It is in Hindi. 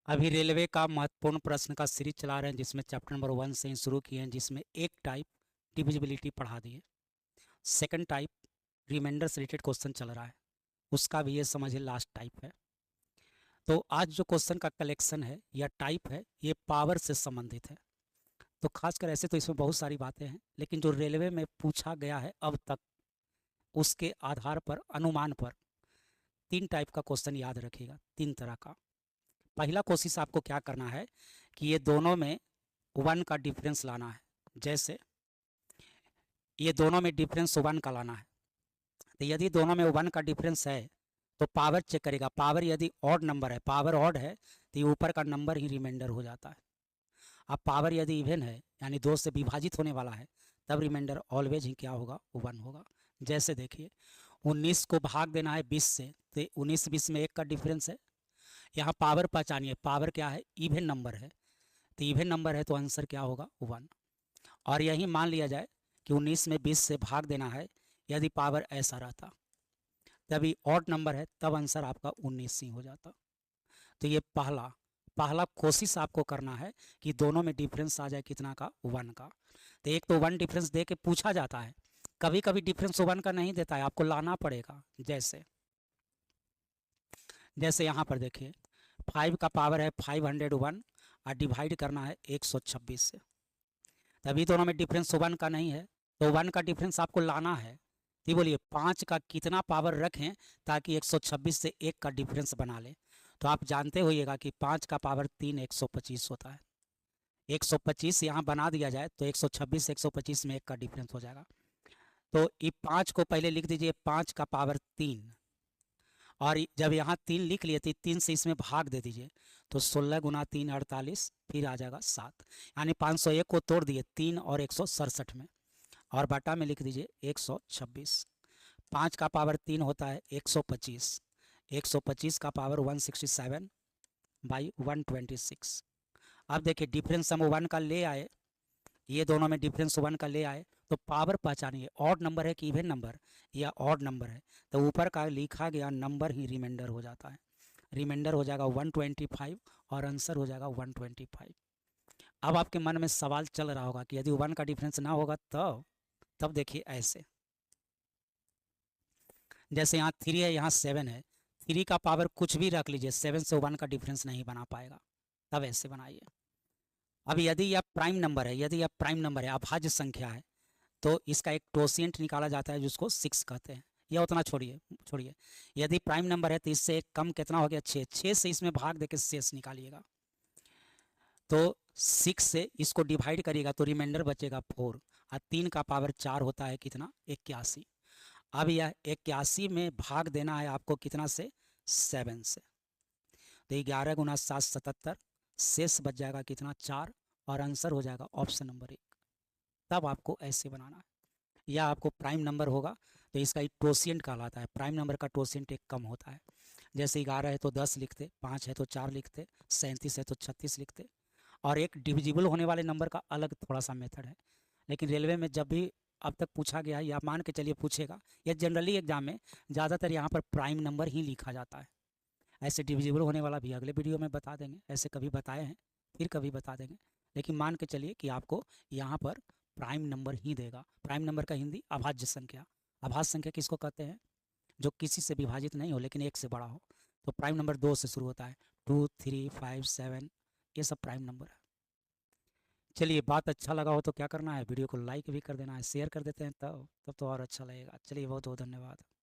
अभी रेलवे का महत्वपूर्ण प्रश्न का सीरीज चला रहे हैं जिसमें चैप्टर नंबर 1 से ही शुरू किए हैं, जिसमें एक टाइप डिविजिबिलिटी पढ़ा दिए। सेकंड टाइप रिमाइंडर से रिलेटेड क्वेश्चन चल रहा है, उसका भी ये समझिए लास्ट टाइप है। तो आज जो क्वेश्चन का कलेक्शन है या टाइप है ये पावर से संबंधित है। तो खासकर ऐसे तो इसमें बहुत सारी बातें हैं, लेकिन जो रेलवे में पूछा गया है अब तक उसके आधार पर अनुमान पर 3 टाइप का क्वेश्चन याद रखिएगा, 3 तरह का। पहला कोशिश आपको क्या करना है कि ये दोनों में 1 का डिफरेंस लाना है। जैसे ये दोनों में डिफरेंस 1 का लाना है, तो यदि दोनों में 1 का डिफरेंस है तो पावर चेक करेगा। पावर यदि ऑड नंबर है, पावर ऑड है, तो ये ऊपर का नंबर ही रिमाइंडर हो जाता है। अब पावर यदि इवन है यानी 2 से विभाजित होने वाला है, तब रिमाइंडर ऑलवेज ही क्या होगा, 1 होगा। जैसे देखिए 19 को भाग देना है 20 से, तो 19-20 में 1 का डिफरेंस है। यहाँ पावर पहचानिए, पावर क्या है, इवन नंबर है, तो इवन नंबर है तो आंसर क्या होगा, 1। और यही मान लिया जाए कि 19 में 20 से भाग देना है, यदि पावर ऐसा रहता तभी ऑड नंबर है, तब आंसर आपका 19 ही हो जाता। तो ये पहला पहला कोशिश आपको करना है कि दोनों में डिफरेंस आ जाए कितना का, 1 का। तो एक तो 1 डिफरेंस दे के पूछा जाता है, कभी कभी डिफरेंस 1 का नहीं देता है, आपको लाना पड़ेगा। जैसे जैसे यहाँ पर देखिए 5 का पावर है 501 और डिवाइड करना है 126 से, तभी दोनों में डिफरेंस 1 का नहीं है, तो 1 का डिफरेंस आपको लाना है। तो बोलिए 5 का कितना पावर रखें ताकि 126 से 1 का डिफरेंस बना ले। तो आप जानते होइएगा कि 5 का पावर 3 125 होता है। 125 यहाँ बना दिया जाए तो 126 से 125 में 1 का डिफरेंस हो जाएगा। तो ये 5 को पहले लिख दीजिए 5 का पावर 3, और जब यहाँ 3 लिख लिए तो 3 से इसमें भाग दे दीजिए, तो 16 गुना 3 48, फिर आ जाएगा 7, यानी 501 को तोड़ दिए 3 और 167 में, और बटा में लिख दीजिए 126। 5 का पावर 3 होता है 125, 125 का पावर 167 बाई 126। अब देखिए डिफरेंस हम 1 का ले आए, ये दोनों में डिफरेंस 1 का ले आए, तो पावर पहचानिए ऑड नंबर है कि इवन नंबर या ऑड नंबर है, तो ऊपर का लिखा गया नंबर ही रिमाइंडर हो जाता है। रिमाइंडर हो जाएगा 125 और आंसर हो जाएगा 125। अब आपके मन में सवाल चल रहा होगा कि यदि 1 का डिफरेंस ना होगा तब देखिए ऐसे, जैसे यहाँ 3 है यहाँ 7 है, 3 का पावर कुछ भी रख लीजिए, 7 से 1 का डिफरेंस नहीं बना पाएगा, तब ऐसे बनाइए। अब यदि यह प्राइम नंबर है, यदि यह प्राइम नंबर है, अभाज्य संख्या है, तो इसका एक टोसिएंट निकाला जाता है जिसको 6 कहते हैं। यह उतना छोड़िए छोड़िए, यदि प्राइम नंबर है तो इससे एक कम कितना हो गया, 6, 6 से इसमें भाग देके शेष निकालिएगा, तो 6 से इसको डिवाइड करिएगा तो रिमाइंडर बचेगा 4, और 3 का पावर 4 होता है कितना, 81। अब यह 81 में भाग देना है आपको कितना से, 7 से, तो 11 गुना 7 77, शेष बच जाएगा कितना, 4, और आंसर हो जाएगा ऑप्शन नंबर 1। तब आपको ऐसे बनाना है, या आपको प्राइम नंबर होगा तो इसका एक टोसिएंट कहलाता है। प्राइम नंबर का टोसिएंट एक कम होता है, जैसे 11 है तो 10 लिखते, 5 है तो 4 लिखते, 37 है तो 36 लिखते। और एक डिविजिबल होने वाले नंबर का अलग थोड़ा सा मेथड है, लेकिन रेलवे में जब भी अब तक पूछा गया है या मान के चलिए पूछेगा, या जनरली एग्जाम में ज़्यादातर यहाँ पर प्राइम नंबर ही लिखा जाता है। ऐसे डिविजिबल होने वाला भी अगले वीडियो में बता देंगे, ऐसे कभी बताए हैं फिर कभी बता देंगे, लेकिन मान के चलिए कि आपको यहाँ पर प्राइम नंबर ही देगा। प्राइम नंबर का हिंदी अभाज्य संख्या। अभाज्य संख्या किसको कहते हैं, जो किसी से विभाजित नहीं हो लेकिन 1 से बड़ा हो। तो प्राइम नंबर 2 से शुरू होता है, 2 3 5 7, ये सब प्राइम नंबर है। चलिए बात अच्छा लगा हो तो क्या करना है, वीडियो को लाइक भी कर देना है, शेयर कर देते हैं तब तो और अच्छा लगेगा। चलिए बहुत बहुत धन्यवाद।